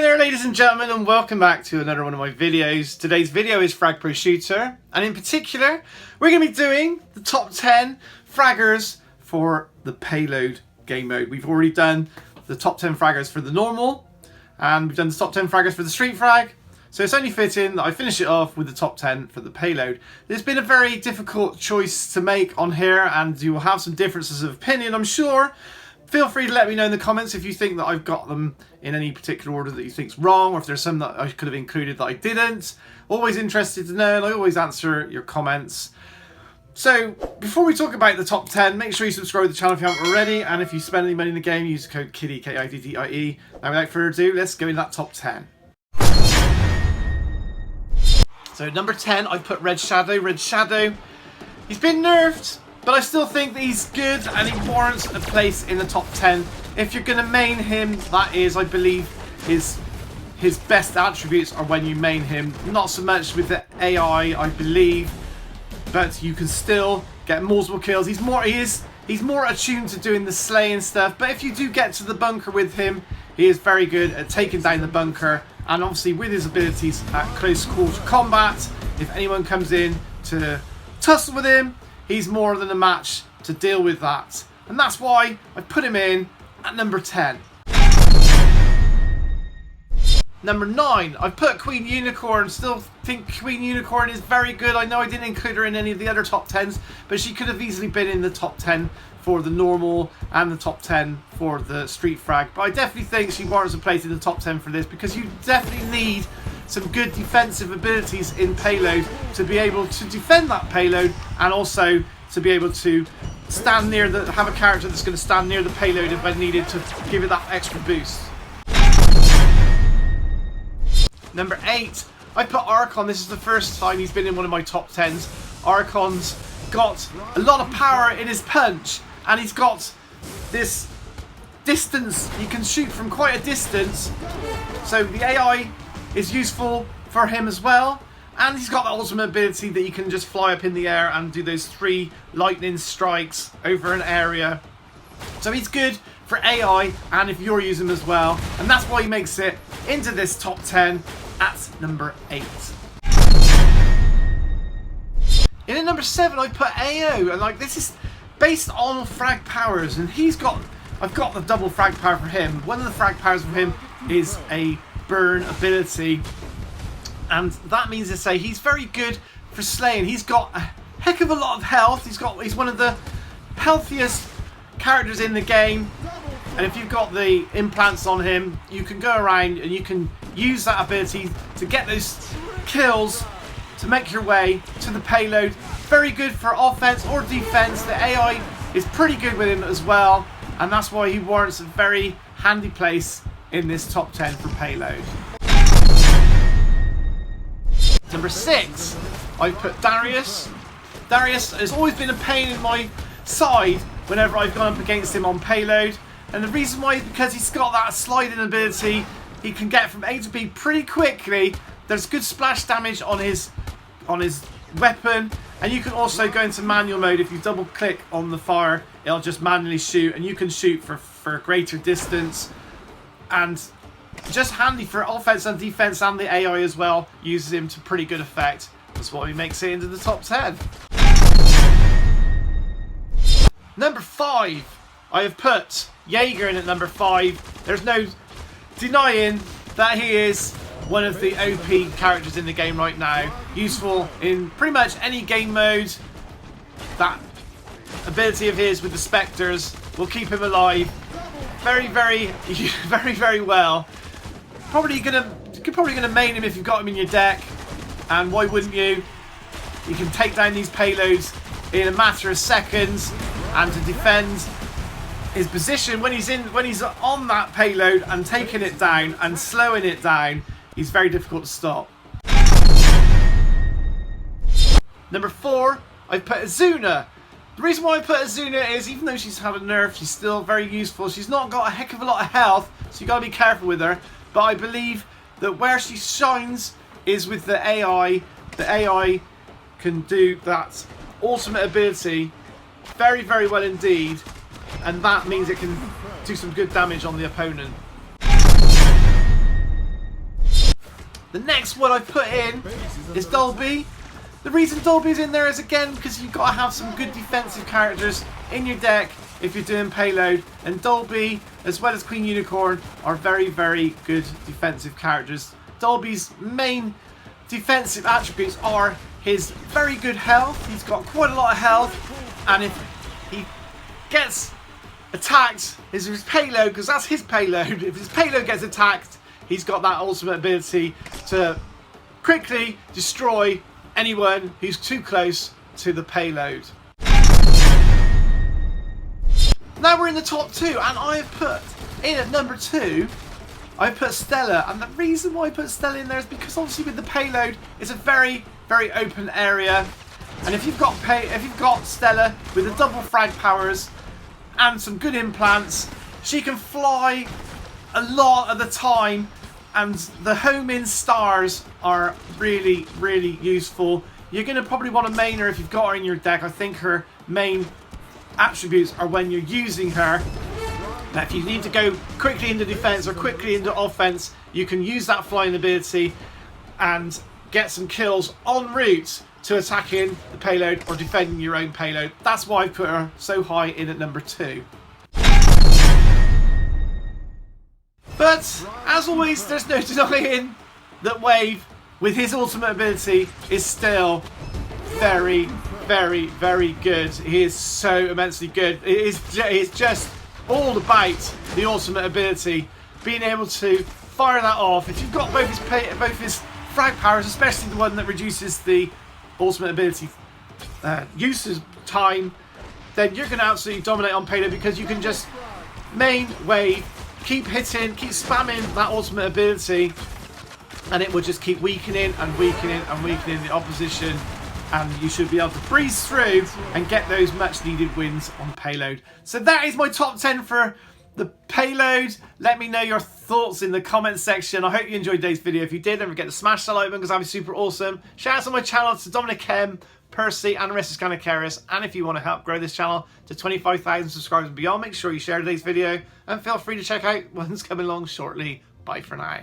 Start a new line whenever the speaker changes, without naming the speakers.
there, ladies and gentlemen, and welcome back to another one of my videos. Today's video is Frag Pro Shooter, and in particular we're going to be doing the top 10 fraggers for the payload game mode. We've already done the top 10 fraggers for the normal, and we've done the top 10 fraggers for the street frag, so it's only fitting that I finish it off with the top 10 for the payload. There's been a very difficult choice to make on here, and you will have some differences of opinion, I'm sure. Feel free to let me know in the comments if you think that I've got them in any particular order that you think's wrong, or if there's some that I could have included that I didn't. Always interested to know, and I always answer your comments. So, before we talk about the top 10, make sure you subscribe to the channel if you haven't already, and if you spend any money in the game, use the code Kiddie, K-I-D-D-I-E. Now, without further ado, let's go into that top 10. So, number 10, I put Red Shadow. Red Shadow, he's been nerfed, but I still think that he's good and he warrants a place in the top 10. If you're going to main him, that is, I believe, his best attributes are when you main him. Not so much with the AI, I believe, but you can still get multiple kills. He's more attuned to doing the slaying stuff, but if you do get to the bunker with him, he is very good at taking down the bunker, and obviously with his abilities at close quarter combat, if anyone comes in to tussle with him, he's more than a match to deal with that. And that's why I put him in at number 10. Number 9, I put Queen Unicorn. Still think Queen Unicorn is very good. I know I didn't include her in any of the other top 10s, but she could have easily been in the top 10 for the normal and the top 10 for the street frag. But I definitely think she warrants a place in the top 10 for this, because you definitely need some good defensive abilities in payload to be able to defend that payload, and also to be able to stand near have a character that's going to stand near the payload if when needed to give it that extra boost. Number 8, I put Arikon. This is the first time he's been in one of my top 10s. Arikon's got a lot of power in his punch, and he's got this distance. You can shoot from quite a distance, so the AI is useful for him as well, and he's got the ultimate ability that you can just fly up in the air and do those 3 lightning strikes over an area. So he's good for AI, and if you're using him as well, and that's why he makes it into this top 10 at number 8. In at number 7, I put AO, and like, this is based on frag powers, and I've got the double frag power for him. One of the frag powers for him is a burn ability, and that means to say he's very good for slaying. He's got a heck of a lot of health. He's one of the healthiest characters in the game, and if you've got the implants on him, you can go around and you can use that ability to get those kills to make your way to the payload. Very good for offense or defense. The AI is pretty good with him as well, and that's why he warrants a very handy place in this top 10 for payload. Number 6, I put Darius. Darius has always been a pain in my side whenever I've gone up against him on payload, and the reason why is because he's got that sliding ability. He can get from A to B pretty quickly. There's good splash damage on his weapon, and you can also go into manual mode. If you double click on the fire, it'll just manually shoot, and you can shoot for a greater distance, and just handy for offense and defense, and the AI as well uses him to pretty good effect. That's why he makes it into the top 10. Number 5, I have put Jaeger in at number 5. There's no denying that he is one of the OP characters in the game right now. Useful in pretty much any game mode. That ability of his with the Spectres will keep him alive very, very, very, very well. You're probably gonna main him if you've got him in your deck, and why wouldn't you? You can take down these payloads in a matter of seconds, and to defend his position when he's on that payload and taking it down and slowing it down, he's very difficult to stop. Number 4, I put Zuna. The reason why I put Zuna is, even though she's had a nerf, she's still very useful. She's not got a heck of a lot of health, so you gotta be careful with her. But I believe that where she shines is with the AI. The AI can do that ultimate ability very, very well indeed, and that means it can do some good damage on the opponent. The next one I put in is Dolby. The reason Dolby's in there is, again, because you've got to have some good defensive characters in your deck if you're doing payload. And Dolby, as well as Queen Unicorn, are very, very good defensive characters. Dolby's main defensive attributes are his very good health. He's got quite a lot of health, and if he gets attacked, his payload, because that's his payload, if his payload gets attacked, he's got that ultimate ability to quickly destroy anyone who's too close to the payload. Now we're in the top 2, and I have put in at number 2, I put Stella. And the reason why I put Stella in there is because obviously with the payload, it's a very, very open area. And if you've got Stella with the double frag powers and some good implants, she can fly a lot of the time, and the home-in stars are really, really useful. You're going to probably want to main her if you've got her in your deck. I think her main attributes are when you're using her. Now, if you need to go quickly into defense or quickly into offense, you can use that flying ability and get some kills en route to attacking the payload or defending your own payload. That's why I put her so high in at number 2. But, as always, there's no denying that Wave, with his ultimate ability, is still very, very, very good. He is so immensely good. It's just all about the ultimate ability, being able to fire that off. If you've got both his frag powers, especially the one that reduces the ultimate ability usage time, then you're going to absolutely dominate on payload, because you can just main Wave, keep hitting, keep spamming that ultimate ability, and it will just keep weakening and weakening and weakening the opposition, and you should be able to breeze through and get those much needed wins on payload. So that is my top 10 for the payload. Let me know your thoughts in the comments section. I hope you enjoyed today's video. If you did, don't forget to smash that like button, because that'd be super awesome. Shout out to my channel, to Dominic M, Percy and Rissus Canacaris. And if you want to help grow this channel to 25,000 subscribers and beyond, make sure you share today's video, and feel free to check out one's coming along shortly. Bye for now.